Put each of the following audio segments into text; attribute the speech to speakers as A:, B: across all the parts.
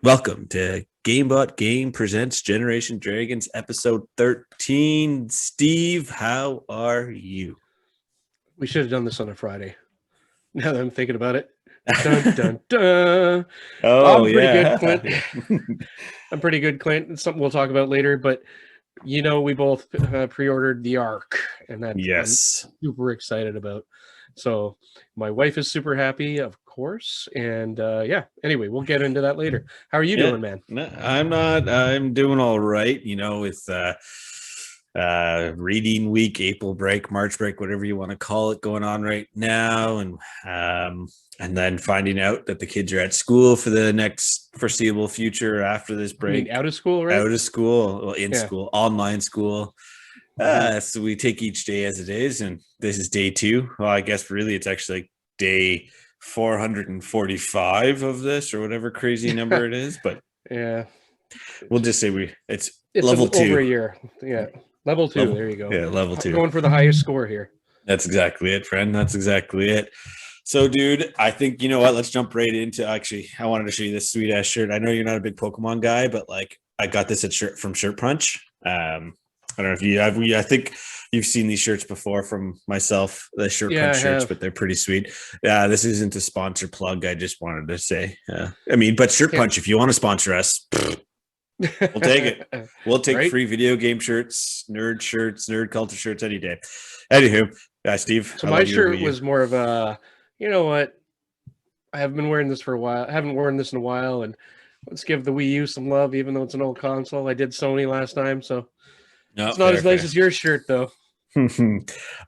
A: Welcome to Game.Bot Game Presents Generation Dragons episode 13. Steve, how are you?
B: We should have done this on a Friday. Now that I'm thinking about it. Dun dun dun.
A: Oh,
B: I'm pretty good,
A: yeah.
B: Clint. I'm pretty good, Clint. It's something we'll talk about later, but we both pre-ordered the Ark, and that I'm
A: Yes.
B: super excited about. So my wife is super happy, of course, and yeah. Anyway, we'll get into that later. How are you
A: Yeah.
B: doing, man?
A: No, I'm not. I'm doing all right, with reading week, April break, March break, whatever you want to call it, going on right now. And then finding out that the kids are at school for the next foreseeable future after this
B: I mean,
A: break.
B: out of school, right?
A: Out of school, well, in
B: Yeah.
A: school, online school.
B: Mhm.
A: So we take each day as it is, and this is day 2. Well, I guess really it's actually like day 445 of this, or whatever crazy number it is. But
B: Yeah.
A: we'll just say it's
B: It's
A: level
B: over
A: 2.
B: a year. Yeah. Level 2.
A: Level,
B: There you go.
A: yeah, level 2.
B: Going for the highest score here.
A: That's exactly it, friend. That's exactly it. So, dude, I think you know what. Let's jump right into. Actually, I wanted to show you this sweet ass shirt. I know you're not a big Pokemon guy, but like I got this from Shirt Punch. I don't know if you have. I think you've seen these shirts before from myself, the Shirt
B: Yeah,
A: Punch
B: I
A: shirts,
B: have.
A: but they're pretty sweet. This isn't a sponsor plug. I just wanted to say. But Shirt
B: Yeah.
A: Punch, if you want to sponsor us, we'll take it. We'll take
B: Right?
A: free video game shirts, nerd culture shirts any day. Anywho, Steve,
B: So
A: how
B: my
A: about your
B: shirt
A: Wii U?
B: was more of a, you know what? I have been wearing this for a while. I haven't worn this in a while, and let's give the Wii U some love, even though it's an old console. I did Sony last time, so
A: No,
B: it's not
A: fair,
B: as nice
A: fair.
B: as your shirt, though.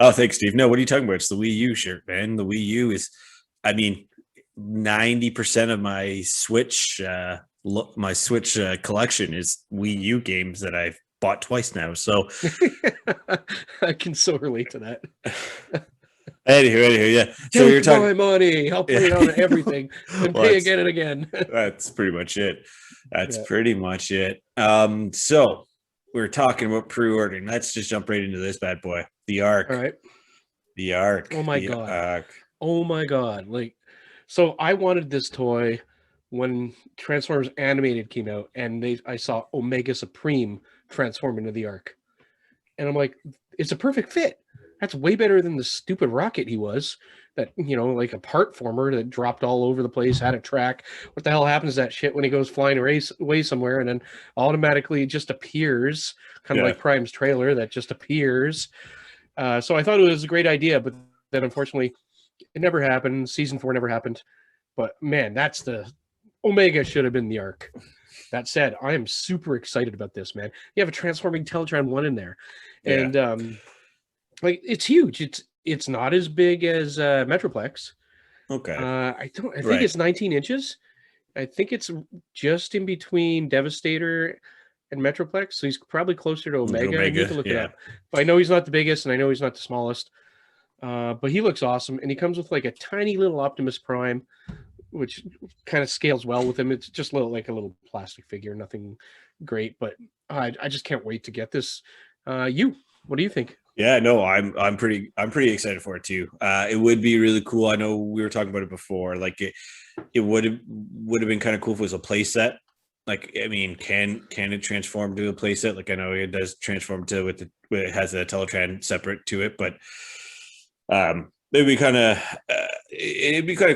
A: Oh, thanks, Steve. No, what are you talking about? It's the Wii U shirt, man. The Wii U is, I mean, 90% of my Switch collection is Wii U games that I've bought twice now. So,
B: I can so relate to that.
A: anywho, yeah. So we were
B: Take my
A: talking.
B: money. I'll play
A: Yeah.
B: it on everything and
A: Well,
B: pay again and again.
A: that's pretty much it. That's
B: Yeah.
A: pretty much it. So we are talking about pre-ordering. Let's just jump right into this bad boy. The
B: All
A: Ark.
B: right.
A: The Ark.
B: Oh my
A: The
B: god.
A: Ark.
B: Oh my god. Like, so I wanted this toy when Transformers Animated came out, and I saw Omega Supreme transform into the Ark. And I'm like, it's a perfect fit. That's way better than the stupid rocket he was. That, like a part former that dropped all over the place, had a track. What the hell happens to that shit when he goes flying away somewhere and then automatically just appears, kind of
A: Yeah.
B: like Prime's trailer that just appears. So I thought it was a great idea, but then unfortunately it never happened. Season 4 never happened. But man, that's the Omega should have been the Ark. That said, I am super excited about this, man. You have a transforming Teletran 1 in there.
A: Yeah.
B: And like it's huge. It's not as big as Metroplex.
A: Okay.
B: I think
A: Right.
B: it's 19 inches. I think it's just in between Devastator and Metroplex. So he's probably closer to Omega. I need
A: Omega.
B: to look it
A: Yeah.
B: up. But I know he's not the biggest and I know he's not the smallest. But he looks awesome. And he comes with like a tiny little Optimus Prime, which kind of scales well with him. It's just like a little plastic figure, nothing great. But I just can't wait to get this. What do you think?
A: Yeah, no, I'm pretty excited for it too. It would be really cool. I know we were talking about it before. Like it would have been kind of cool if it was a play set. Like, I mean, can it transform to a play set? Like, I know it does transform to it has a Teletran separate to it, but it'd be kind of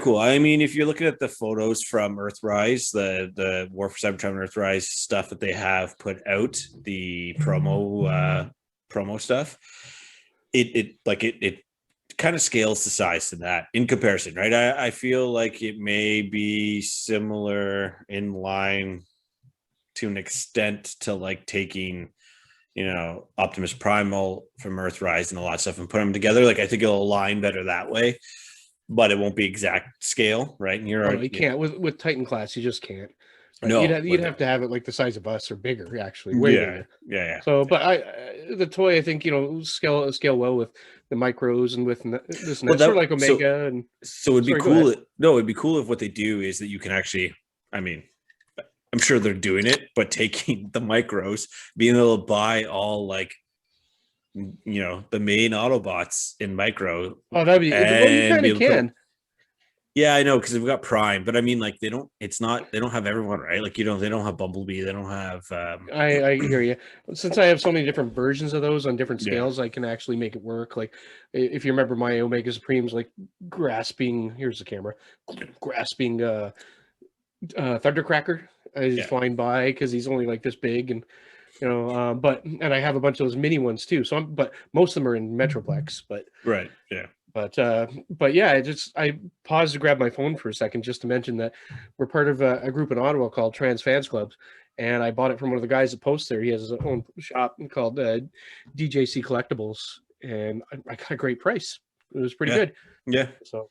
A: cool. I mean, if you're looking at the photos from Earthrise, the War for Cybertron and Earthrise stuff that they have put out, the promo stuff, it kind of scales the size to that in comparison, right? I feel like it may be similar in line to an extent to like taking Optimus Primal from Earthrise and a lot of stuff and put them together. Like, I think it'll align better that way, but it won't be exact scale, right? And
B: Oh no, you can't with Titan Class. You just can't. Right? You'd
A: no,
B: have, you'd
A: with
B: have to have it like the size of us or bigger, actually, way
A: yeah,
B: bigger.
A: yeah,
B: So, but the toy, I think scale well with the micros and with this
A: well,
B: sort of
A: that
B: like Omega and.
A: it'd be
B: Sorry, go
A: cool.
B: ahead.
A: No, it'd be cool if what they do is that you can actually, I mean, I'm sure they're doing it, but taking the micros, being able to buy all like the main Autobots in micro,
B: Oh, that'd be well. You
A: and
B: kind
A: be
B: of
A: able to put
B: can.
A: Yeah, I know because we've got Prime, but I mean, like they don't. It's not. They don't have everyone, right? Like you know, they don't have Bumblebee. They don't have.
B: I hear you. Since I have so many different versions of those on different
A: Yeah,
B: scales, I can actually make it work. Like, if you remember my Omega Supremes, like grasping. Here's the camera, grasping Thundercracker as he's
A: yeah,
B: flying by because he's only like this big, and but and I have a bunch of those mini ones too. So but most of them are in Metroplex,
A: right, yeah,
B: but yeah, I paused to grab my phone for a second just to mention that we're part of a group in Ottawa called Trans Fans Clubs, and I bought it from one of the guys that posts there. He has his own shop called DJC Collectibles, and I got a great price. It was pretty
A: yeah,
B: good.
A: yeah.
B: So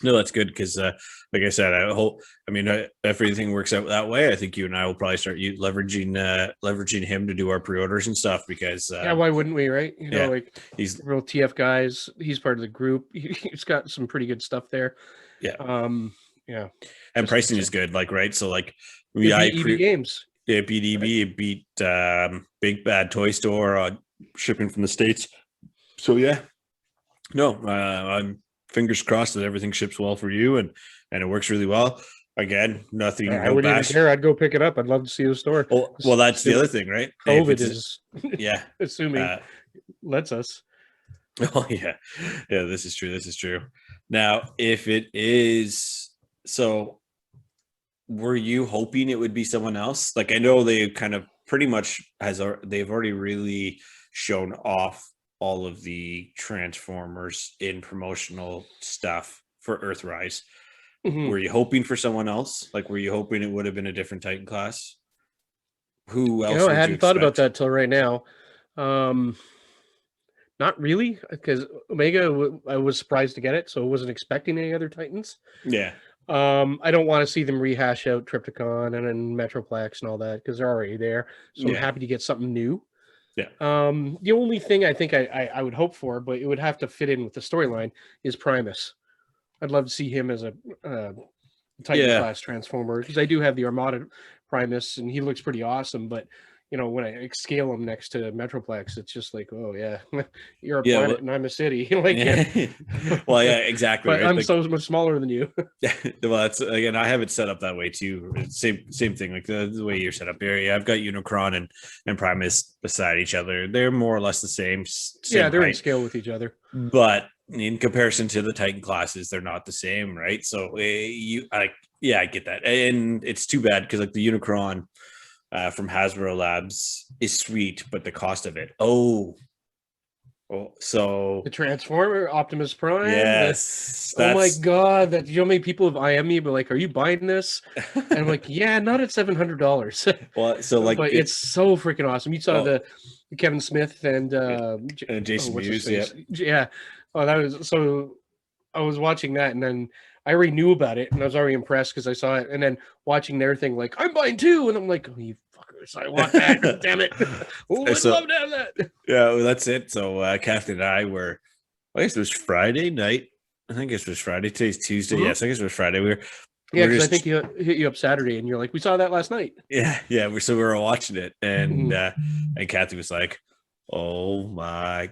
A: No, that's good because, like I said, I hope. I mean, if everything works out that way, I think you and I will probably start leveraging him to do our pre-orders and stuff because,
B: yeah, why wouldn't we, right? You know,
A: yeah,
B: like
A: he's
B: real TF guys. He's part of the group. He's got some pretty good stuff there.
A: yeah,
B: Yeah,
A: and pricing is
B: just
A: good. Like right, so like
B: it
A: I
B: beat EB Games.
A: it beat EB, it beat Big Bad Toy Store shipping from the States. So yeah, no, I'm fingers crossed that everything ships well for you and it works really well. Again, nothing,
B: I
A: no
B: wouldn't even
A: bash.
B: care. I'd go pick it up. I'd love to see the store.
A: Well, that's the
B: Assuming
A: other thing, right? If
B: COVID
A: it's
B: is
A: yeah,
B: assuming
A: uh,
B: lets us.
A: oh yeah, yeah. This is true. This is true. Now, if it is so, were you hoping it would be someone else? Like I know they kind of pretty much they've already really shown off all of the Transformers in promotional stuff for Earthrise.
B: Mhm.
A: Were you hoping for someone else? Like, were you hoping it would have been a different Titan class? Who else
B: I
A: would you
B: hadn't thought about
A: expect?
B: that till right now. Um, Not really, because Omega, I was surprised to get it, so I wasn't expecting any other Titans.
A: Yeah,
B: I don't want to see them rehash out Triptychon and then Metroplex and all that because they're already there. So I'm
A: yeah,
B: happy to get something new.
A: yeah,
B: The only thing I think I would hope for, but it would have to fit in with the storyline, is Primus. I'd love to see him as a Titan
A: yeah.
B: class transformer because I do have the Armada Primus and he looks pretty awesome. But when I scale him next to Metroplex, it's just like, oh yeah, you're a
A: Yeah,
B: planet
A: well,
B: and I'm a city. Like, yeah.
A: yeah. Well, yeah, exactly,
B: But
A: right?
B: I'm
A: Like,
B: so much smaller than you.
A: well, that's again, I have it set up that way too. Same thing, like the way you're set up here. Yeah, I've got Unicron and Primus beside each other. They're more or less the
B: Yeah,
A: same
B: they're in
A: height,
B: scale with each other.
A: but in comparison to the Titan classes, they're not the same, right? So yeah, I get that, and it's too bad because like the Unicron from Hasbro Labs is sweet, but the cost of it, so
B: The Transformer, Optimus Prime,
A: yes,
B: oh my
A: that's
B: god, that many people have IM me, but like, are you buying this? And I'm like, yeah, not at $700.
A: well, so like
B: But it's so freaking awesome. You saw
A: well,
B: the Kevin Smith and
A: Jason
B: what's his
A: Mewes, yeah.
B: face? Yeah. Oh, that was so. I was watching that, and then I already knew about it, and I was already impressed because I saw it, and then watching their thing, like I'm buying two, and I'm like, oh, you fuckers, I want that. Damn it! Oh, I'd
A: So
B: love to have that.
A: yeah, well, that's it. So Kathy and I were, I guess it was Friday night. I think it was Friday. Today's Tuesday.
B: Mhm.
A: Yes, I guess it was Friday.
B: Yeah,
A: We're
B: because I
A: just
B: think you hit you up Saturday, and you're like, we saw that last night.
A: yeah. We were watching it,
B: Mhm.
A: and Kathy was like, "Oh my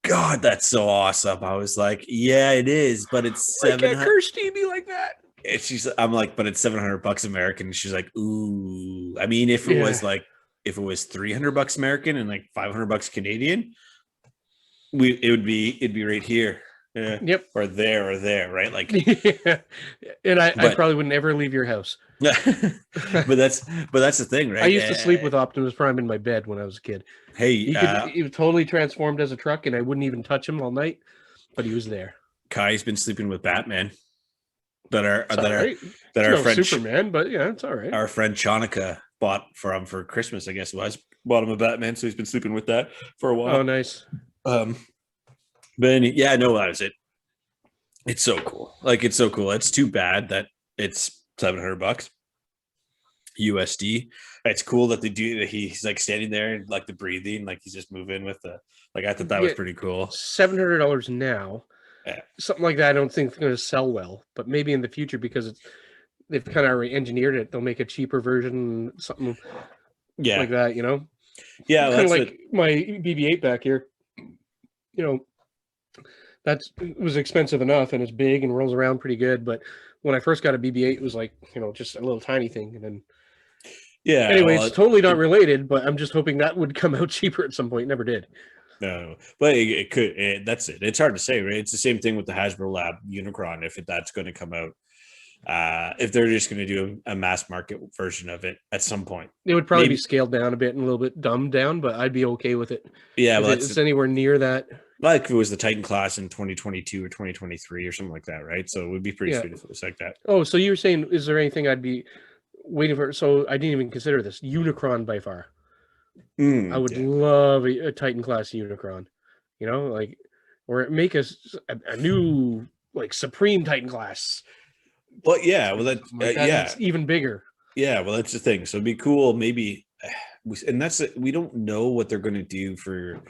A: god, that's so awesome!" I was like, "Yeah, it is, but it's
B: I can't
A: 700."
B: curse TV like that.
A: And I'm like, "But it's $700 American." And she's like, "Ooh, I mean,
B: Yeah.
A: if it was $300 American and like $500 Canadian, it'd be right here, yeah,
B: Yep.
A: or there, right? Like,
B: Yeah. And I
A: but
B: probably would never leave your house.
A: but that's the thing,
B: I
A: right?
B: used to sleep with Optimus Prime in my bed when I was a kid.
A: Hey,
B: He was totally transformed as a truck, and I wouldn't even touch him all night, but he was there.
A: Kai's been sleeping with Batman. That are
B: It's all right.
A: that
B: It's
A: our
B: no
A: friend
B: Superman, but yeah, it's all right.
A: our friend Chanukah bought for Christmas. I guess it was bought him a Batman, so he's been sleeping with that for a
B: Oh,
A: while.
B: nice.
A: Um, but yeah, no, that was it. It's so cool. Like it's so cool. It's too bad that it's $700 USD. It's cool that they do that. He's like standing there and like the breathing, like he's just moving with the. Like I thought that was
B: Yeah,
A: pretty cool.
B: $700 now.
A: Yeah,
B: Something like that, I don't think it's going to sell well, but maybe in the future because they've kind of already engineered it. They'll make a cheaper version, something
A: yeah,
B: like that.
A: yeah. Well,
B: Kind of
A: that's what.
B: like my BB-8 back here. You know, it was expensive enough, and it's big and rolls around pretty good. But when I first got a BB-8, it was like, just a little tiny thing. And then
A: Yeah,
B: anyway,
A: well,
B: it's totally not related, but I'm just hoping that would come out cheaper at some point. Never did.
A: no, but it could. That's it. It's hard to say, right? It's the same thing with the Hasbro Lab Unicron. If that's going to come out, if they're just going to do a mass market version of it at some point,
B: It would probably be scaled down a bit and a little bit dumbed down, but I'd be okay with it.
A: Yeah,
B: if
A: well,
B: it's anywhere near that.
A: Like if it was the Titan class in 2022 or 2023 or something like that, right? So it would be pretty sweet if it was like that.
B: Oh, so you were saying, is there anything I'd be waiting for? So I didn't even consider this. Unicron by far. I would love a Titan class Unicron, or make us a new like Supreme Titan class.
A: Well, yeah, well, it's
B: even bigger.
A: Yeah, well, that's the thing. So it'd be cool, maybe, and we don't know what they're going to do for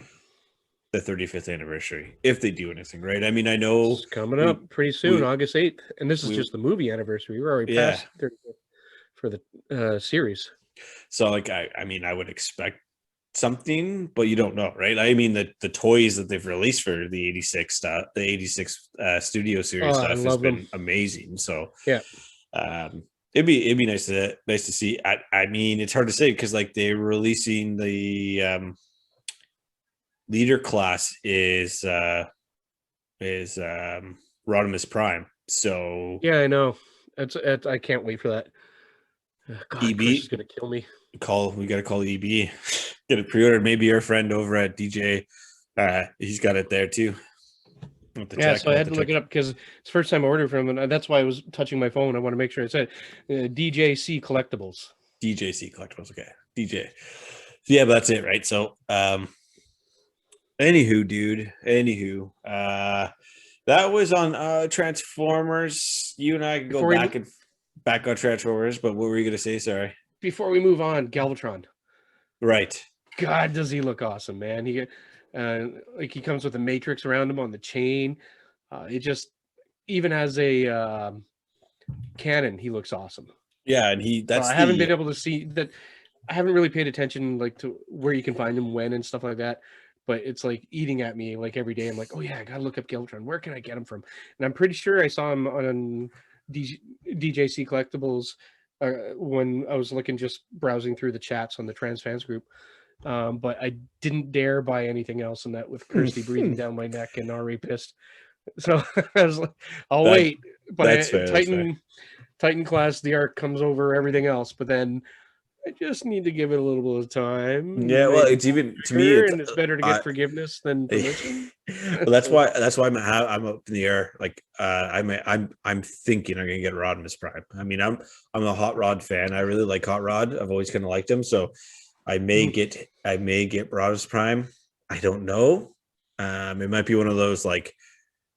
A: the 35th anniversary if they do anything, right? I mean, I know
B: it's coming up pretty soon, August 8th, and this is just the movie anniversary. We're already past 35th for the series.
A: So, like, I mean, I would expect something, but you don't know, right? I mean, the toys that they've released for the 86 stuff, the 86 studio series stuff has been amazing. So
B: yeah,
A: it'd be nice to see. I mean, it's hard to say because like they're releasing the leader class is Rodimus Prime. So
B: yeah, I know. I can't wait for that. God, EB is gonna kill me.
A: We got to call EB. Get it pre-ordered. Maybe your friend over at DJ, he's got it there too.
B: Yeah, so I had to look it up because it's the first time I ordered from him, and that's why I was touching my phone. I want to make sure I said DJC Collectibles.
A: DJC Collectibles, okay. DJ. Yeah, but that's it, right? So, anywho, dude. That was on Transformers. You and I can go back on Transformers, but what were you going to say? Sorry.
B: Before we move on, Galvatron.
A: Right.
B: God, does he look awesome, man. He comes with a matrix around him on the chain. It just, even as a cannon, he looks awesome.
A: Yeah, and I
B: haven't been able to see that. I haven't really paid attention like to where you can find him when and stuff like that. But it's like eating at me like every day. I'm like, oh yeah, I gotta look up Galvatron. Where can I get him from? And I'm pretty sure I saw him on DJC Collectibles when I was just browsing through the chats on the Trans Fans group. But I didn't dare buy anything else in that with Kirsty breathing down my neck and already pissed. So I was like, I'll wait. But Titan Class, the Ark comes over everything else. But then I just need to give it a little bit of time.
A: Yeah, well, it's even to me,
B: it's better to get forgiveness than permission.
A: Well, that's why I'm up in the air. Like, I'm thinking I'm gonna get Rodimus Prime. I mean, I'm a Hot Rod fan. I really like Hot Rod. I've always kind of liked him, so I may get Rodimus Prime. I don't know. It might be one of those like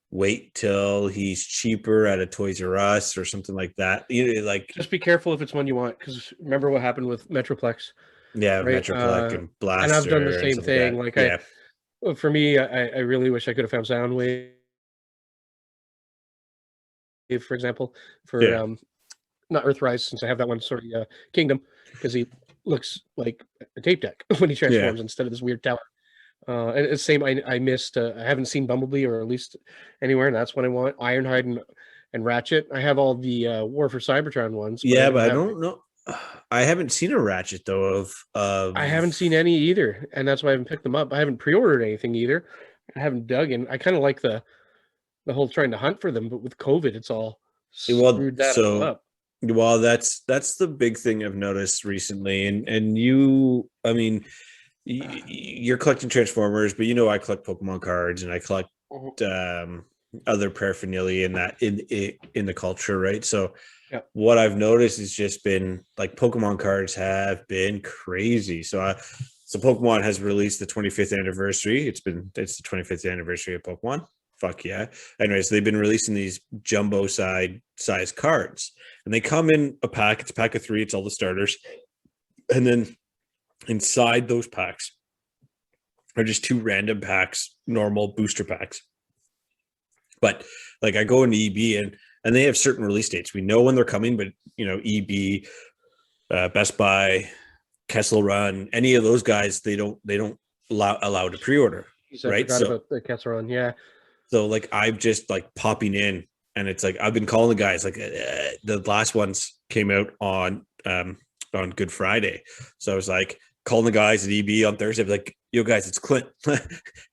A: wait till he's cheaper at a Toys R Us or something like that.
B: Just be careful if it's one you want, because remember what happened with Metroplex.
A: Yeah, right? Metroplex and Blaster.
B: And I've done the same thing. For me, I really wish I could have found Soundwave, for example, for not Earthrise, since I have that one. Sorry, Kingdom, because he looks like a tape deck when he transforms instead of this weird tower. And it's the same. I missed. I haven't seen Bumblebee, or at least anywhere, and that's what I want. Ironhide and Ratchet. I have all the War for Cybertron ones.
A: But I don't know. I haven't seen a Ratchet though.
B: I haven't seen any either, and that's why I haven't picked them up. I haven't pre-ordered anything either. I haven't dug in. I kind of like the whole trying to hunt for them, but with COVID, it's all screwed that up.
A: Well, that's the big thing I've noticed recently, and you, I mean, you're collecting Transformers, but I collect Pokemon cards and I collect other paraphernalia in the culture, right? So what I've noticed has just been like Pokemon cards have been crazy. So Pokemon has released the 25th anniversary. It's the 25th anniversary of Pokemon. Fuck yeah. Anyway, so they've been releasing these jumbo size cards, and they come in a pack. It's a pack of 3. It's all the starters. And then inside those packs are just 2 random packs, normal booster packs. But like I go into EB and they have certain release dates. We know when they're coming, but EB, Best Buy, Kessel Run, any of those guys, they don't allow to pre-order.
B: Right. I forgot about the Kessel Run. Yeah.
A: So like I'm just like popping in, and it's like I've been calling the guys. Like the last ones came out on Good Friday, so I was like calling the guys at EB on Thursday. Like, yo guys, it's Clint. Are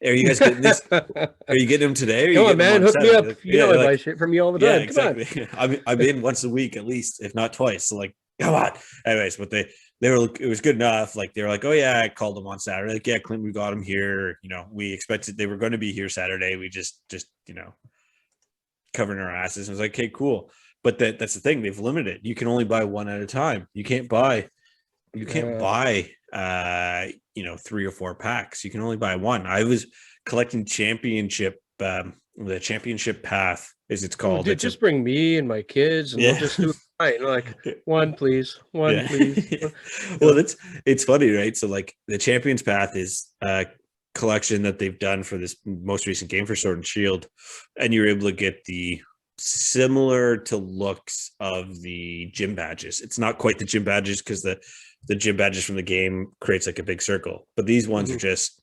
A: you guys getting this? Are you getting them today? Or are you
B: Come on,
A: getting them
B: man,
A: on
B: hook me
A: Saturday?
B: up.
A: Like,
B: You
A: yeah,
B: know I buy
A: like
B: shit from you all the
A: yeah,
B: time. Come on.
A: exactly. I'm in once a week at least, if not twice. So like, come on. Anyways, but they were, it was good enough. Like they were like, oh yeah, I called them on Saturday. Like, yeah, Clint, we got them here. You know, we expected they were going to be here Saturday. We just covering our asses. I was like, okay, cool. But that's the thing. They've limited. You can only buy one at a time. You can't buy 3 or 4 packs. You can only buy one. I was collecting championship, the championship path, as it's
B: Oh,
A: called.
B: dude, just bring me and my kids, and we'll
A: Yeah.
B: just do it right. Like, one, please,
A: Yeah.
B: please.
A: Well, it's funny, right? So like the Champions Path is a collection that they've done for this most recent game for Sword and Shield, and you're able to get the similar to looks of the gym badges. It's not quite the gym badges because the gym badges from the game creates like a big circle, but these ones are just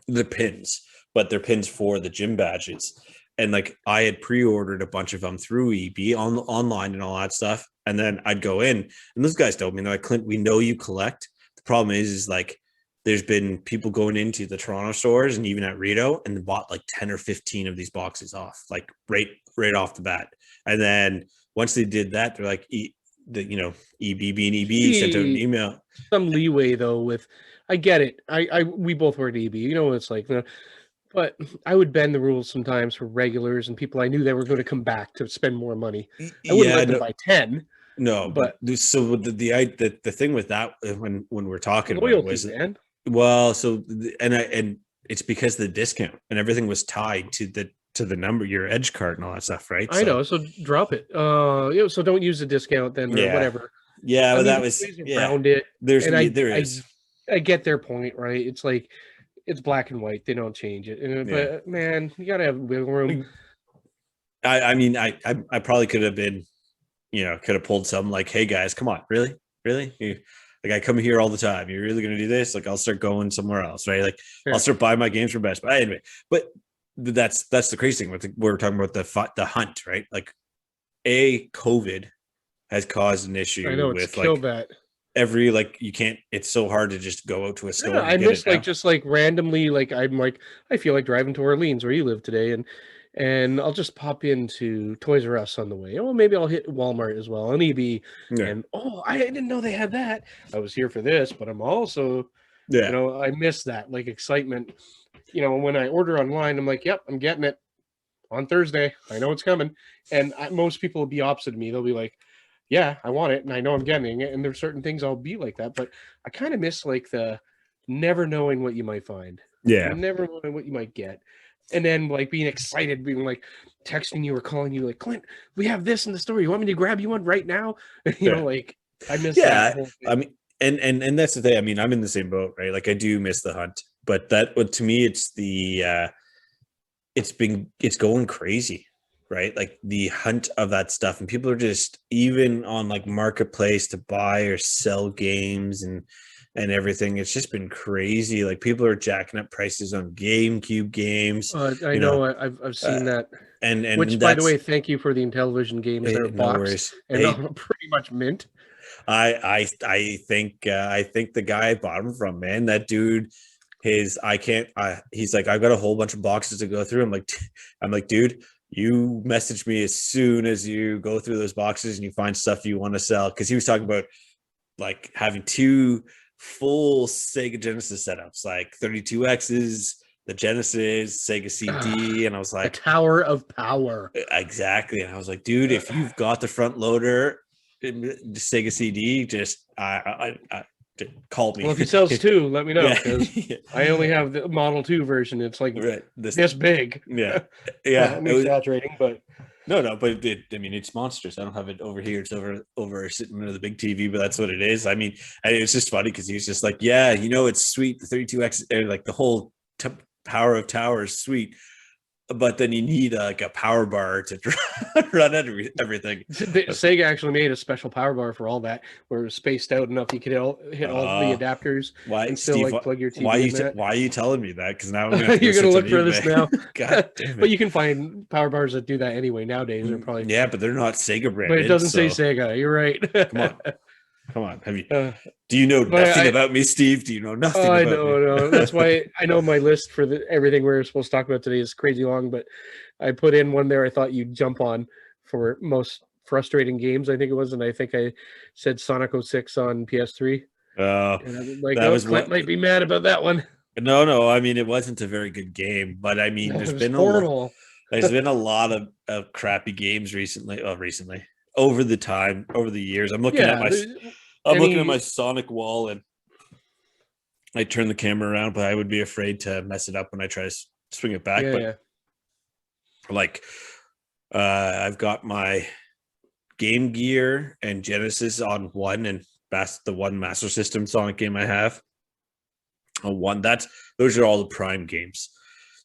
A: the pins, but they're pins for the gym badges. And like I had pre-ordered a bunch of them through EB online and all that stuff, and then I'd go in, and those guys told me, they're like, Clint, we know you collect. The problem is like there's been people going into the Toronto stores and even at Rito and bought like 10 or 15 of these boxes off, like right off the bat. And then once they did that, they're like, EB being EB sent out an email.
B: Some leeway though with, I get it. We both were at EB. You know what it's like. But I would bend the rules sometimes for regulars and people I knew they were going to come back to spend more money. I wouldn't let them buy 10.
A: No,
B: but
A: so the thing with that when we're talking
B: loyalty,
A: about it was,
B: man.
A: well, so and it's because the discount and everything was tied to the number, your edge card and all that stuff, right?
B: I know, so drop it. So don't use the discount then, or whatever.
A: Yeah, well, that was
B: around it.
A: There is.
B: I get their point, right? It's like it's black and white; they don't change it. But man, you gotta have wiggle room.
A: I mean, I probably could have been, could have pulled some like, hey guys, come on, really? Like I come here all the time. You're really gonna do this? Like I'll start going somewhere else, right? Like I'll start buying my games from Best Buy. Anyway, but that's the crazy thing. We're talking about the hunt, right? Like COVID has caused an issue.
B: I know, it's
A: with
B: killed
A: like
B: that.
A: every like you can't. It's so hard to just go out to a store.
B: I miss like just like randomly, like I'm like I feel like driving to Orleans where you live today, and I'll just pop into Toys R Us on the way. Oh, maybe I'll hit Walmart as well, and EB. And I didn't know they had that. I was here for this, but I'm also, I miss that like excitement. When I order online, I'm like, yep, I'm getting it on Thursday. I know it's coming. And most people will be opposite of me. They'll be like, yeah, I want it, and I know I'm getting it. And there's certain things I'll be like that, but I kind of miss like the never knowing what you might find.
A: Yeah,
B: never knowing what you might get. And then like being excited, being like texting you or calling you like, Clint, we have this in the store. You want me to grab you one right now? Like I miss that whole thing.
A: I mean, and that's the thing. I mean, I'm in the same boat, right? Like I do miss the hunt, but to me, it's it's going crazy, right? Like the hunt of that stuff, and people are just even on like marketplace to buy or sell games and everything. It's just been crazy. Like people are jacking up prices on GameCube games.
B: I know. I've seen that.
A: And
B: which, by the way, thank you for the Intellivision games that are boxed and pretty much mint.
A: I think the guy I bought them from, man, that dude, he's like, I've got a whole bunch of boxes to go through. I'm like, dude, you message me as soon as you go through those boxes and you find stuff you want to sell. Cause he was talking about like having 2 full Sega Genesis setups, like 32X's, the Genesis, Sega CD. And I was like,
B: the Tower of Power.
A: Exactly. And I was like, dude, if you've got the front loader, Sega CD, just call me.
B: Well, if he sells 2, let me know, because I only have the Model 2 version. It's like this big.
A: Yeah.
B: I'm exaggerating, but
A: no, but it's monstrous. I don't have it over here. It's over sitting under the big TV, but that's what it is. I mean, it's just funny because he was just like, it's sweet. The 32X, like the whole Power of Towers, sweet. but then you need like a power bar to run everything.
B: Sega actually made a special power bar for all that, where it was spaced out enough you could hit all the adapters
A: Why,
B: and still
A: Steve?
B: like plug your TV in that.
A: Why are you telling me that? Because now I'm gonna have to go
B: You're gonna
A: search
B: look
A: on
B: for this
A: eBay.
B: now.
A: God damn
B: But
A: it!
B: you can find power bars that do that anyway nowadays. They're probably
A: Yeah, but they're not Sega branded.
B: but it doesn't say
A: so
B: Sega. You're right.
A: come on. Have you?
B: Uh,
A: Do you know
B: but
A: nothing about me, Steve? Do you know nothing
B: I
A: about me?
B: know. That's why I know my list for everything we're supposed to talk about today is crazy long. But I put in one there I thought you'd jump on for most frustrating games. I think it was, and I think I said Sonic 06 on PS3. And I'm like,
A: that
B: oh,
A: was
B: Clint
A: what.
B: might be mad about that one.
A: No. I mean, it wasn't a very good game, but I mean,
B: It was horrible.
A: there's been a lot of crappy games recently. Oh, recently, over the years. I'm looking at my Sonic wall, and I turn the camera around, but I would be afraid to mess it up when I try to swing it back. Like, I've got my Game Gear and Genesis on one, and that's the one Master System Sonic game I have. One those are all the Prime games.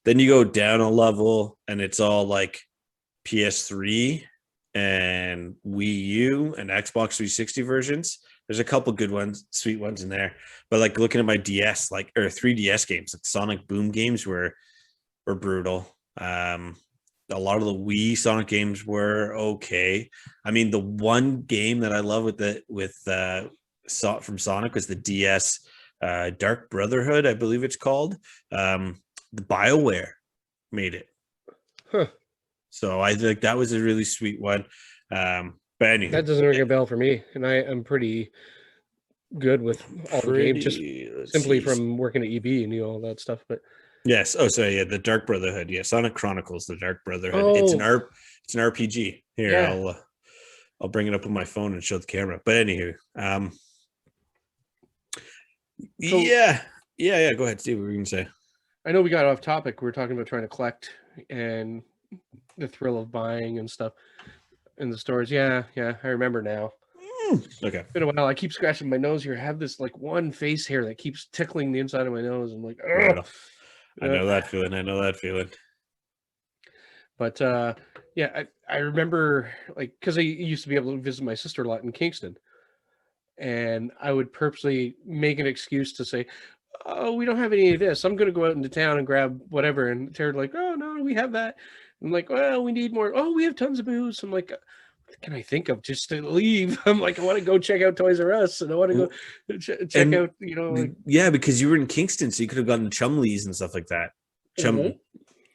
A: Then you go down a level, and it's all like PS3 and Wii U and Xbox 360 versions. There's a couple good ones, sweet ones in there. But like looking at my DS, like or 3DS games, like Sonic Boom games were brutal. A lot of the Wii Sonic games were okay. I mean, the one game that I love from Sonic was the DS Dark Brotherhood, I believe it's called. The BioWare made it.
B: Huh.
A: So I think that was a really sweet one. But anyway,
B: that doesn't ring a bell for me, and I'm pretty good with all the games, just simply from working at EB and all that stuff. But
A: yes, the Dark Brotherhood. Yeah, Sonic Chronicles, the Dark Brotherhood.
B: Oh.
A: It's an RPG. Here, yeah. I'll bring it up on my phone and show the camera. But anywho, yeah. Go ahead, Steve. What were you gonna say?
B: I know we got off topic. We were talking about trying to collect and the thrill of buying and stuff in the stores. Yeah, I remember now.
A: Okay.
B: It's been a while. I keep scratching my nose here. I have this like one face hair that keeps tickling the inside of my nose. I'm like, ugh.
A: I know that feeling.
B: But I remember like because I used to be able to visit my sister a lot in Kingston, and I would purposely make an excuse to say, "Oh, we don't have any of this. I'm going to go out into town and grab whatever." And they're like, "Oh no, we have that." I'm like, "Well, we need more." "Oh, we have tons of booze." I'm like, what can I think of just to leave? I'm like, I want to go check out Toys R Us, and I want to go check out, like...
A: yeah, because you were in Kingston, so you could have gone to Chumley's and stuff like that.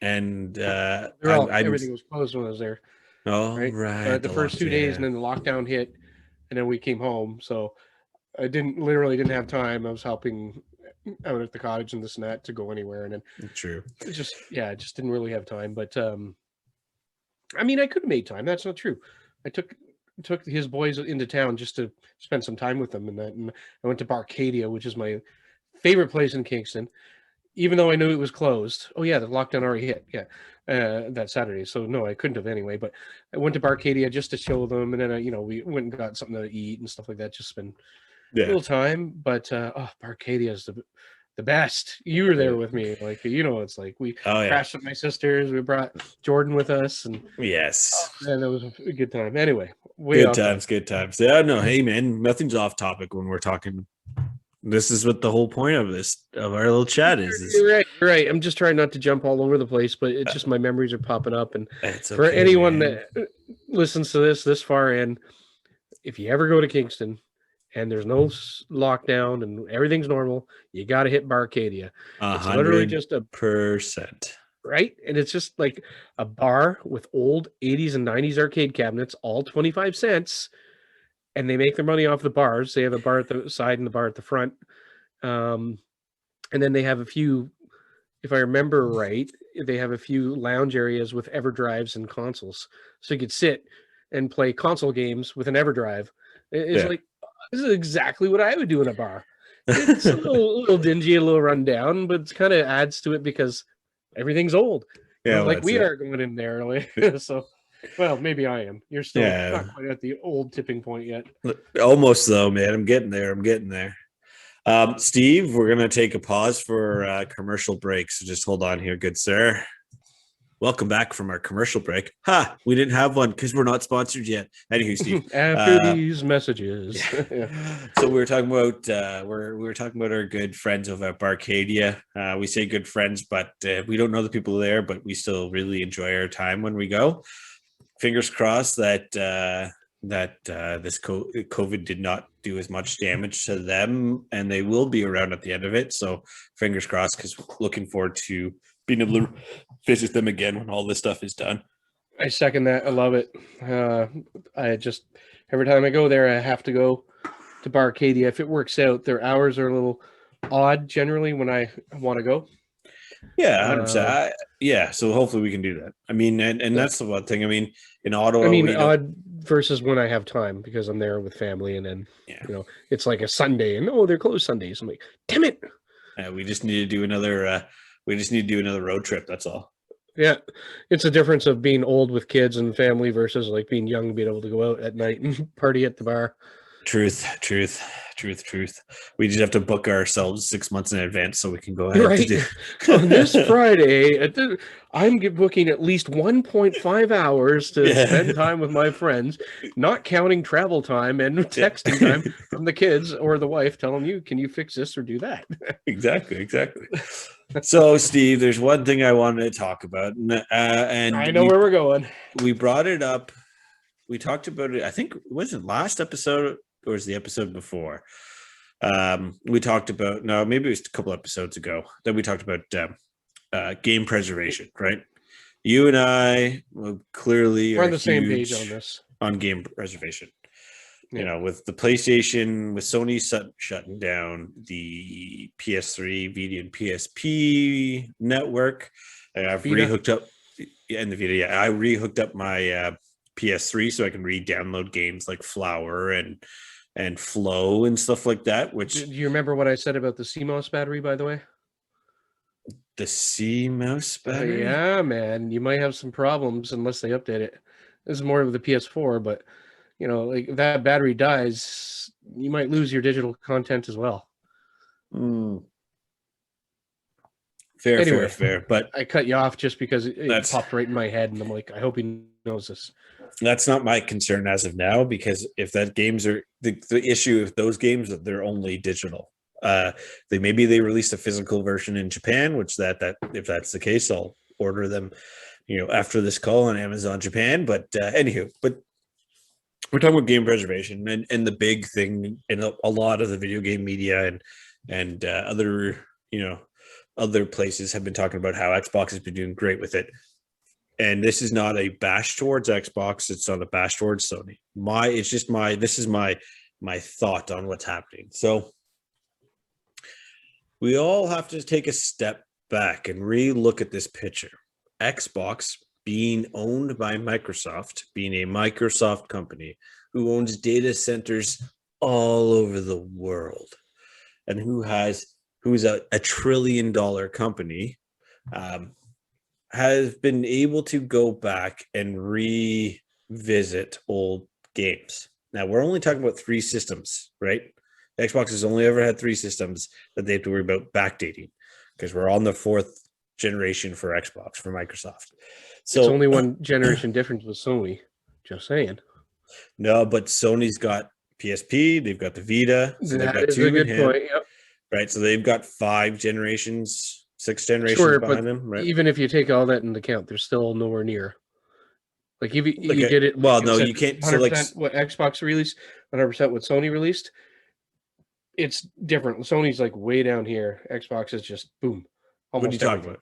A: And
B: everything was closed when I was there.
A: Oh, right.
B: The first 2 days, and then the lockdown hit, and then we came home. So I didn't have time. I was helping out at the cottage and this and that to go anywhere, and then
A: true.
B: It just didn't really have time. But I mean, I could have made time. That's not true. I took his boys into town just to spend some time with them, and I went to Barcadia, which is my favorite place in Kingston, even though I knew it was closed. Oh yeah, the lockdown already hit. Yeah, that Saturday. So no, I couldn't have anyway. But I went to Barcadia just to show them, and then we went and got something to eat and stuff like that. Just spend a little time. But Barcadia is the best. You were there with me, like it's like we crashed with my sisters. We brought Jordan with us, and
A: yes,
B: and it was a good time. Anyway,
A: good times. Yeah, no, hey man, nothing's off topic when we're talking. This is what the whole point of our little chat is.
B: You're right. I'm just trying not to jump all over the place, but it's just my memories are popping up. And
A: for
B: anyone that listens to this far in, if you ever go to Kingston and there's no lockdown and everything's normal, you got to hit Barcadia. It's literally just
A: 100%.
B: Right? And it's just like a bar with old 80s and 90s arcade cabinets, all 25 cents. And they make their money off the bars. They have a bar at the side and the bar at the front. And then they have a few, if I remember right, they have a few lounge areas with EverDrives and consoles. So you could sit and play console games with an EverDrive. It's like, this is exactly what I would do in a bar. It's a little dingy, a little rundown, but it kind of adds to it because everything's old.
A: Yeah,
B: like we are going in there. So, well, maybe I am. You're still not quite at the old tipping point yet.
A: Almost though, man. I'm getting there. Steve, we're going to take a pause for commercial break. So just hold on here, good sir. Welcome back from our commercial break. Ha! We didn't have one because we're not sponsored yet. Anywho, Steve.
B: After these messages.
A: Yeah. So we were talking about we were talking about our good friends over at Barcadia. We say good friends, but we don't know the people there, but we still really enjoy our time when we go. Fingers crossed that this COVID did not do as much damage to them, and they will be around at the end of it. So fingers crossed, because looking forward to being able to visit them again when all this stuff is done.
B: I second that. I love it. I just every time I go there, I have to go to Barcadia. If it works out, their hours are a little odd generally when I want to go.
A: Yeah, 100%. Yeah, so hopefully we can do that. I mean, and that's the one thing. I mean, in Ottawa,
B: odd versus when I have time because I'm there with family, and then it's like a Sunday, and they're closed Sundays. I'm like, damn it.
A: We just need to do another. We just need to do another road trip. That's all.
B: Yeah, it's a difference of being old with kids and family versus like being young, being able to go out at night and party at the bar.
A: Truth. We just have to book ourselves 6 months in advance so we can go ahead.
B: Right. On this Friday, I'm booking at least 1.5 hours to spend time with my friends, not counting travel time and texting time from the kids or the wife telling you, can you fix this or do that?
A: Exactly. So, Steve, there's one thing I wanted to talk about, and
B: I know where we're going.
A: We brought it up. We talked about it. I think was it last episode or was the episode before? We talked about maybe it was a couple episodes ago that we talked about game preservation. Right? You and I clearly
B: we're on the same page on this
A: on game preservation. Yeah. With the PlayStation, with Sony shutting down the PS3, Vita and PSP network, I've rehooked up in the Vita. Yeah, I rehooked up my PS3 so I can re-download games like Flower and Flow and stuff like that. Which
B: do you remember what I said about the CMOS battery, by the way?
A: The CMOS battery?
B: Yeah, man, you might have some problems unless they update it. This is more of the PS4, but like if that battery dies, you might lose your digital content as well.
A: Fair. But
B: I cut you off just because it popped right in my head, and I'm like, I hope he knows this.
A: That's not my concern as of now, because if that games are the issue, if those games they're only digital, they released a physical version in Japan, which if that's the case, I'll order them, after this call on Amazon Japan. But anywho, we're talking about game preservation, and the big thing in a lot of the video game media and other places have been talking about how Xbox has been doing great with it. And this is not a bash towards Xbox. It's not a bash towards Sony. This is my thought on what's happening. So we all have to take a step back and re-look at this picture. Xbox being owned by Microsoft, being a Microsoft company who owns data centers all over the world, and who's a $1 trillion company, has been able to go back and revisit old games. Now, we're only talking about 3 systems, right? Xbox has only ever had 3 systems that they have to worry about backdating, because we're on the 4th generation for Xbox, for Microsoft. So
B: it's only one generation difference with Sony. Just saying.
A: No, but Sony's got PSP, they've got the Vita, so they've got 2 in hand. Point, yep. Right, so they've got 5 generations, 6 generations behind them, right?
B: Even if you take all that into account, they're still nowhere near. Like if you get it,
A: well, no, you can't.
B: 100% so like what Xbox released, 100% what Sony released. It's different. Sony's like way down here. Xbox is just boom.
A: What are you talking about?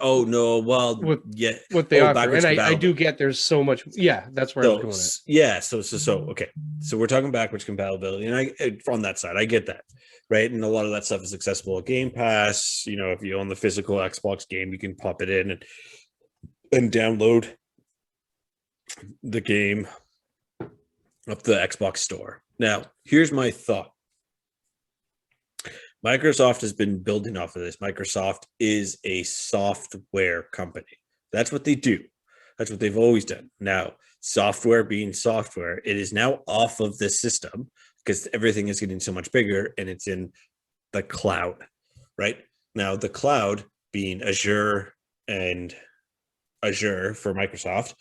A: Oh no! Well,
B: what they offer, and I do get there's so much. Yeah, that's where I was going at.
A: Yeah, so okay. So we're talking backwards compatibility, and from that side, I get that, right? And a lot of that stuff is accessible at Game Pass. If you own the physical Xbox game, you can pop it in and download the game up the Xbox store. Now, here's my thought. Microsoft has been building off of this. Microsoft is a software company. That's what they do. That's what they've always done. Now, software being software, it is now off of the system because everything is getting so much bigger and it's in the cloud, right? Now, the cloud being Azure and Azure for Microsoft.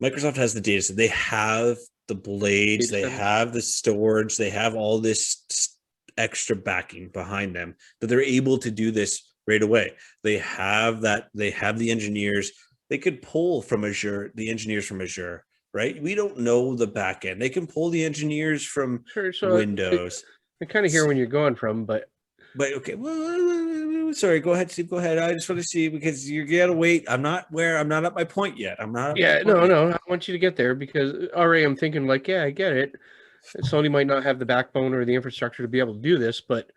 A: Microsoft has the data set. They have the blades, they have the storage, they have all this extra backing behind them that they're able to do this right away. They have the engineers. They could pull from Azure, the engineers from Azure, right? We don't know the back end. They can pull the engineers from Windows.
B: I kind of hear when you're going from, but
A: okay. Well, sorry. Go ahead, Steve. Go ahead. I just want to see because you gotta wait. I'm not at my point yet. I'm not.
B: No. I want you to get there because already I'm thinking like, yeah, I get it. Sony might not have the backbone or the infrastructure to be able to do this, but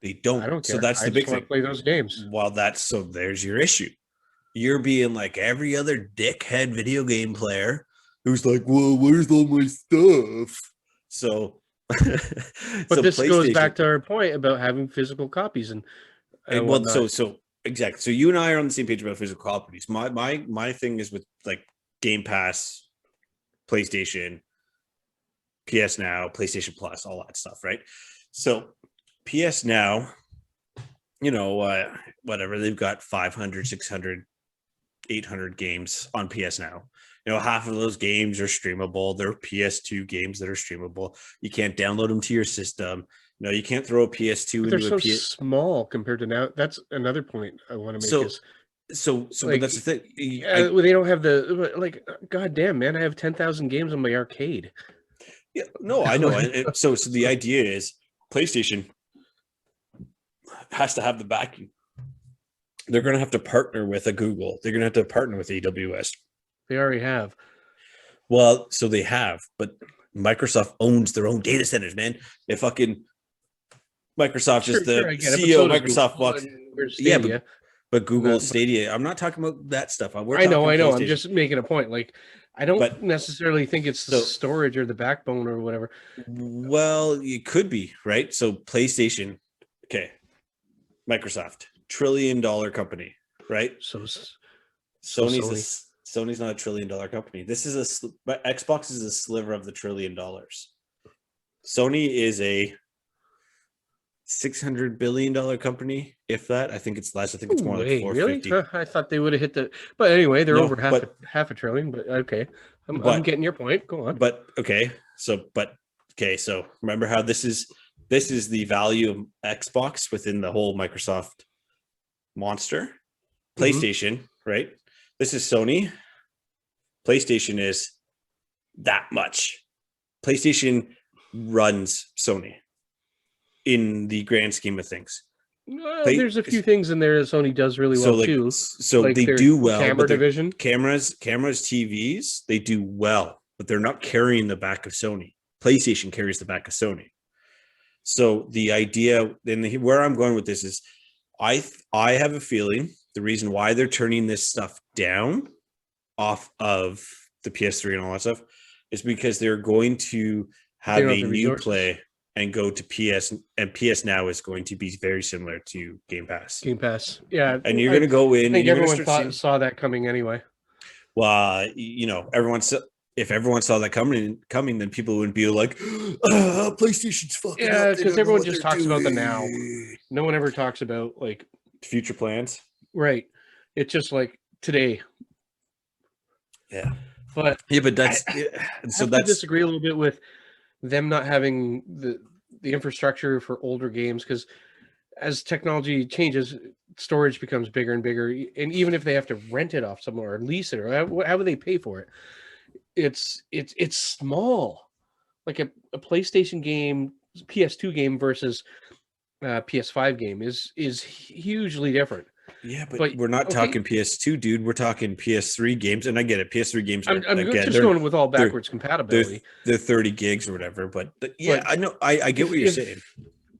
A: they don't.
B: I don't care.
A: So that's the big thing.
B: Play those games.
A: Well, there's your issue. You're being like every other dickhead video game player who's like, well, where's all my stuff? So,
B: but this goes back to our point about having physical copies and
A: well, so exactly. So you and I are on the same page about physical copies. My thing is with like Game Pass, PlayStation, PS Now, PlayStation Plus, all that stuff, right? So PS Now, whatever, they've got 500, 600, 800 games on PS Now. Half of those games are streamable. They're PS2 games that are streamable. You can't download them to your system. You can't throw a PS2
B: into a PS. Small compared to now. That's another point I want to make.
A: But that's the thing.
B: They don't have the God damn, man! I have 10,000 games on my arcade.
A: Yeah, no, I know. So the idea is PlayStation has to have the backing. They're going to have to partner with a Google. They're going to have to partner with AWS.
B: They already have.
A: Well, so they have, but Microsoft owns their own data centers, man. If fucking Microsoft is the CEO of Microsoft walks. Yeah, but Google Stadia. I'm not talking about that stuff.
B: I know. I'm just making a point. Like, I don't necessarily think it's the storage or the backbone or whatever.
A: Well, it could be, right? So PlayStation, okay, Microsoft, $1 trillion company, right? So Sony's not $1 trillion company. Xbox is a sliver of the $1 trillion. Sony is a $600 billion company, if that. I think it's less. I think it's more like 450.
B: Really? I thought they would have hit the. But anyway, they're over half a trillion. But okay, I'm getting your point. Go on.
A: But okay, so remember how this is the value of Xbox within the whole Microsoft monster. PlayStation, right? This is Sony. PlayStation is that much. PlayStation runs Sony in the grand scheme of things.
B: There's a few things in there that Sony does really well too.
A: So they do well.
B: Camera division,
A: cameras, TVs, they do well, but they're not carrying the back of Sony. PlayStation carries the back of Sony. So the idea, and where I'm going with this is, I have a feeling the reason why they're turning this stuff down off of the PS3 and all that stuff is because they're going to have a new play and go to PS, and PS Now is going to be very similar to Game Pass.
B: Yeah.
A: And you're going to go in.
B: I think everyone saw that coming anyway.
A: Well, if everyone saw that coming, then people wouldn't be like, PlayStation's fucking up.
B: Yeah, because everyone just talks about the now. No one ever talks about like
A: future plans.
B: Right. It's just like today.
A: Yeah.
B: But
A: that's
B: I disagree a little bit with them not having the infrastructure for older games, because as technology changes, storage becomes bigger and bigger, and even if they have to rent it off somewhere or lease it, or how would they pay for it? It's small. Like a PlayStation game, PS2 game versus PS5 game is hugely different.
A: Yeah, but we're not talking PS2, dude. We're talking PS3 games, and I get it. PS3 games.
B: I'm just going with all backwards compatibility.
A: They're 30 gigs or whatever. But I know. I get what you're saying.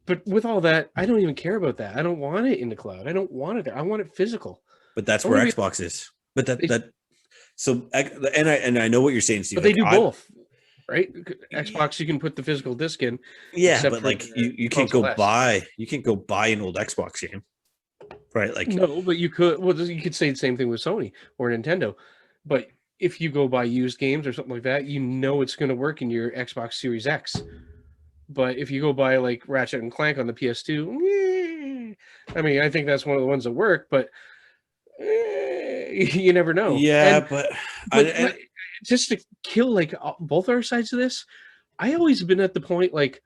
B: But with all that, I don't even care about that. I don't want it in the cloud. I don't want it there. I want it physical.
A: But that's where Xbox is. But I know what you're saying, Steve.
B: But they do both, right? Xbox, you can put the physical disc in.
A: Yeah, but like you can't go buy an old Xbox game. Right, like
B: no, but you could. Well, you could say the same thing with Sony or Nintendo. But if you go buy used games or something like that, it's going to work in your Xbox Series X. But if you go buy like Ratchet and Clank on the PS2, I mean, I think that's one of the ones that work. But You never know.
A: Yeah,
B: And but just to kill like both our sides of this, I always been at the point like,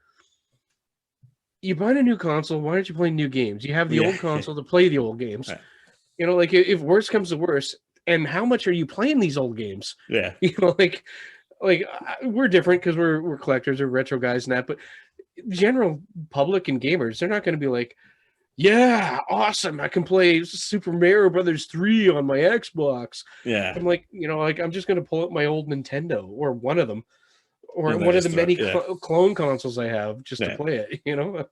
B: you buy a new console, why aren't you playing new games? You have the old console to play the old games.
A: Right.
B: You know, like if worse comes to worse, and how much are you playing these old games?
A: Yeah.
B: You know, like we're different because we're collectors or retro guys and that, but general public and gamers, they're not going to be like, yeah, awesome, I can play Super Mario Brothers 3 on my Xbox.
A: Yeah.
B: I'm like, you know, like I'm just going to pull up my old Nintendo or one of them, or
A: And
B: one of
A: just
B: the
A: throw,
B: many clone consoles I have just to
A: yeah.
B: play it, you know?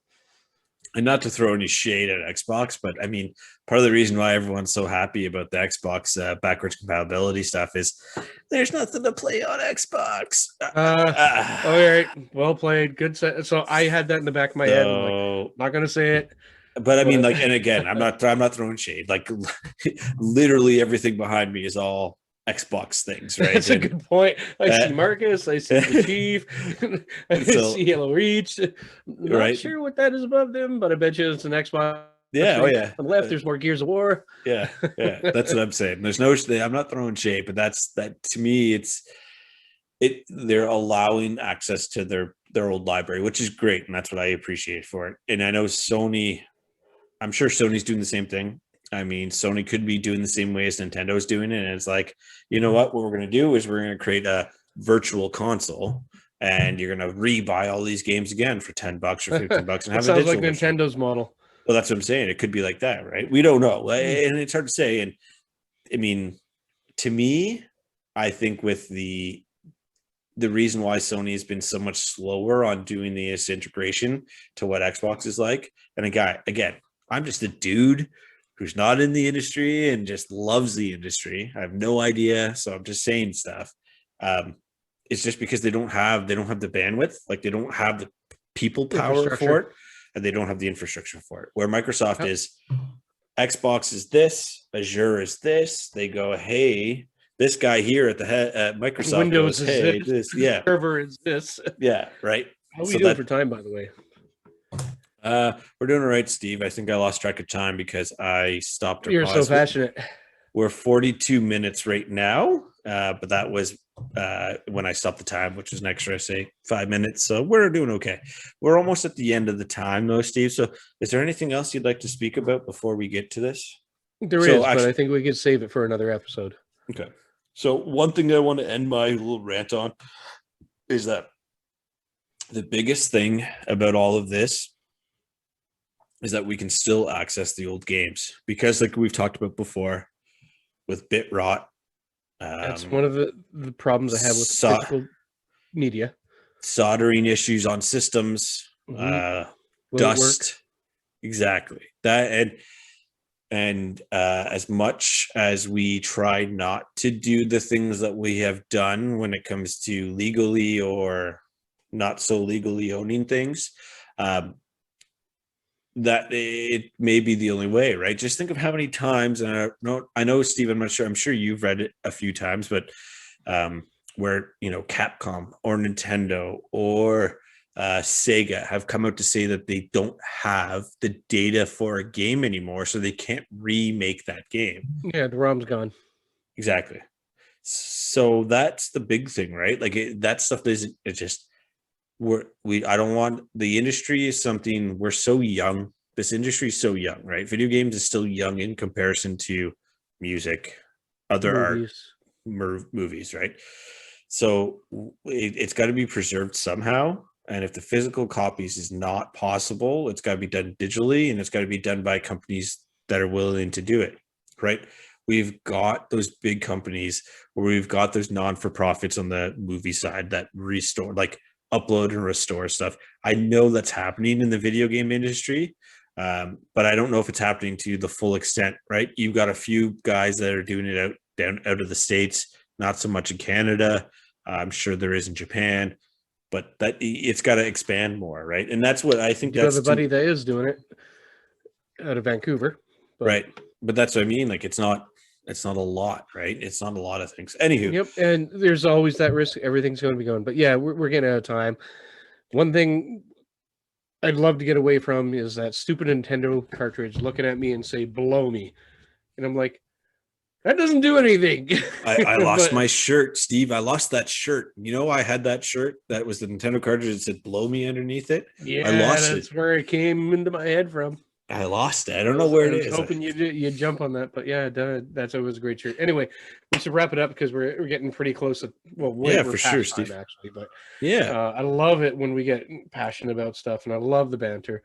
A: And not to throw any shade at Xbox, but I mean, part of the reason why everyone's so happy about the Xbox backwards compatibility stuff is there's nothing to play on Xbox.
B: All right, well played, good set. So I had that in the back of my head. I'm like, not gonna say it,
A: but I mean, like, and again, I'm not throwing shade. Like, literally everything behind me is all Xbox things, right?
B: That's a good point. I see Marcus, I see the Chief, I see Halo Reach. Not sure what that is above them, but I bet you it's an Xbox.
A: Yeah, oh yeah.
B: On the left, there's more Gears of War.
A: Yeah, that's what I'm saying. There's no, I'm not throwing shade, but that to me, they're allowing access to their old library, which is great, and that's what I appreciate for it. And I know Sony, I'm sure Sony's doing the same thing. I mean, Sony could be doing the same way as Nintendo's doing it. And it's like, you know what we're going to do is we're going to create a virtual console, and you're going to rebuy all these games again for $10 or $15 and have a digital
B: sounds like
A: version.
B: Nintendo's model.
A: Well, that's what I'm saying. It could be like that, right? We don't know. And it's hard to say. And I mean, to me, I think with the reason why Sony has been so much slower on doing this integration to what Xbox is like, and again, I'm just a dude who's not in the industry and just loves the industry. I have no idea, so I'm just saying stuff. It's just because they don't have the bandwidth, like they don't have the people power for it, and they don't have the infrastructure for it. Where Microsoft is, Xbox is this, Azure is this. They go, hey, this guy here at the head at Microsoft
B: Windows
A: goes, hey,
B: this, yeah, server is this,
A: yeah, right.
B: How are we doing for time, by the way?
A: We're doing all right, Steve. I think I lost track of time because I stopped.
B: You're so passionate.
A: We're 42 minutes right now, but that was when I stopped the time, which was an extra, say, 5 minutes. So we're doing okay. We're almost at the end of the time, though, Steve. So is there anything else you'd like to speak about before we get to this?
B: There is, but I think we could save it for another episode.
A: Okay. So one thing I want to end my little rant on is that the biggest thing about all of this is that we can still access the old games, because like we've talked about before with bit rot.
B: That's one of the problems I have with physical media.
A: Soldering issues on systems, dust. Exactly. That and as much as we try not to do the things that we have done when it comes to legally or not so legally owning things, that it may be the only way, right? Just think of how many times, and I know, Steve, I'm sure you've read it a few times, but where, you know, Capcom or Nintendo or Sega have come out to say that they don't have the data for a game anymore, so they can't remake that game.
B: Yeah, the ROM's gone.
A: Exactly. So that's the big thing, right? Like that stuff isn't, it's just, I don't want, the industry is something, we're so young. This industry is so young, right? Video games is still young in comparison to music, other movies, right? So it's got to be preserved somehow. And if the physical copies is not possible, it's got to be done digitally, and it's got to be done by companies that are willing to do it, right? We've got those big companies where we've got those non-for-profits on the movie side that restore, like upload and restore stuff. I know that's happening in the video game industry, but I don't know if it's happening to the full extent, right? You've got a few guys that are doing it out of the States, not so much in Canada. I'm sure there is in Japan, but that it's got to expand more, right? And that's what I think. That's
B: the buddy that is doing it out of Vancouver,
A: right? But that's what I mean. Like it's not a lot, right? It's not a lot of things. Anywho,
B: yep. And there's always that risk. Everything's going to be going, but yeah, we're getting out of time. One thing I'd love to get away from is that stupid Nintendo cartridge looking at me and say, "Blow me," and I'm like, That doesn't do anything.
A: I lost
B: But
A: my shirt, Steve. I lost that shirt. You know, I had that shirt that was the Nintendo cartridge that said "Blow Me" underneath it. I
B: yeah,
A: lost it.
B: that's where it came into my head from.
A: I lost it. I don't know where
B: I
A: it
B: was
A: is.
B: hoping you'd jump on that, but yeah, that's always a great shirt. Anyway, we should wrap it up because we're getting pretty close. Well,
A: Yeah,
B: we're
A: for sure,
B: past time
A: Steve.
B: actually, but
A: Yeah,
B: I love it when we get passionate about stuff, and I love the banter.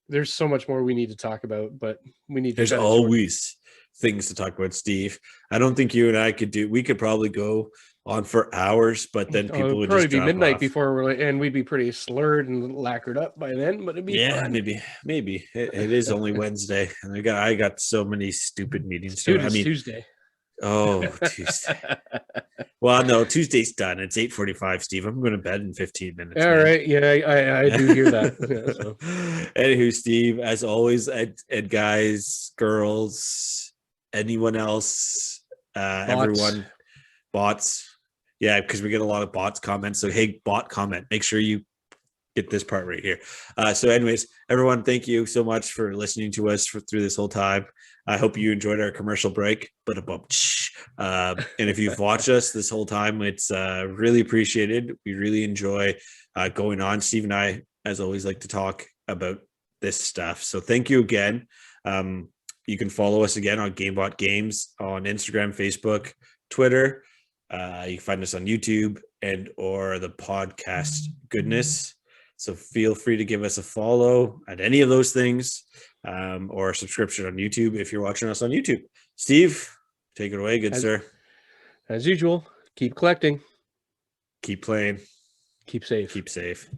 B: There's so much more we need to talk about, but we need to
A: there's
B: cut it short.
A: always things to talk about, Steve. I don't think you and I could do. We could probably go on for hours, but then
B: Oh,
A: people
B: it'd
A: would
B: probably
A: just
B: be
A: drop
B: midnight
A: off.
B: before and we'd be pretty slurred and lacquered up by then, but it'd be
A: Yeah,
B: fun.
A: maybe it is only Wednesday, and I got so many stupid meetings to.
B: Dude,
A: I
B: it's
A: mean,
B: Tuesday.
A: oh, Tuesday. Well, no, Tuesday's done. It's 8:45, Steve. I'm going to bed in 15 minutes,
B: All
A: man.
B: right, yeah, I do hear that. Yeah, so
A: Anywho, Steve, as always, and guys, girls, anyone else,
B: bots.
A: everyone, bots. Yeah, because we get a lot of bots comments. So, hey, bot comment. Make sure you get this part right here. So, anyways, everyone, thank you so much for listening to us through this whole time. I hope you enjoyed our commercial break. But and if you've watched us this whole time, it's really appreciated. We really enjoy going on. Steve and I, as always, like to talk about this stuff. So thank you again. You can follow us again on Game.Bot Games on Instagram, Facebook, Twitter. You can find us on YouTube and or the podcast Goodness. So feel free to give us a follow at any of those things, or a subscription on YouTube if you're watching us on YouTube. Steve, take it away, good sir.
B: As usual, keep collecting,
A: Keep playing.
B: keep safe.
A: Keep safe.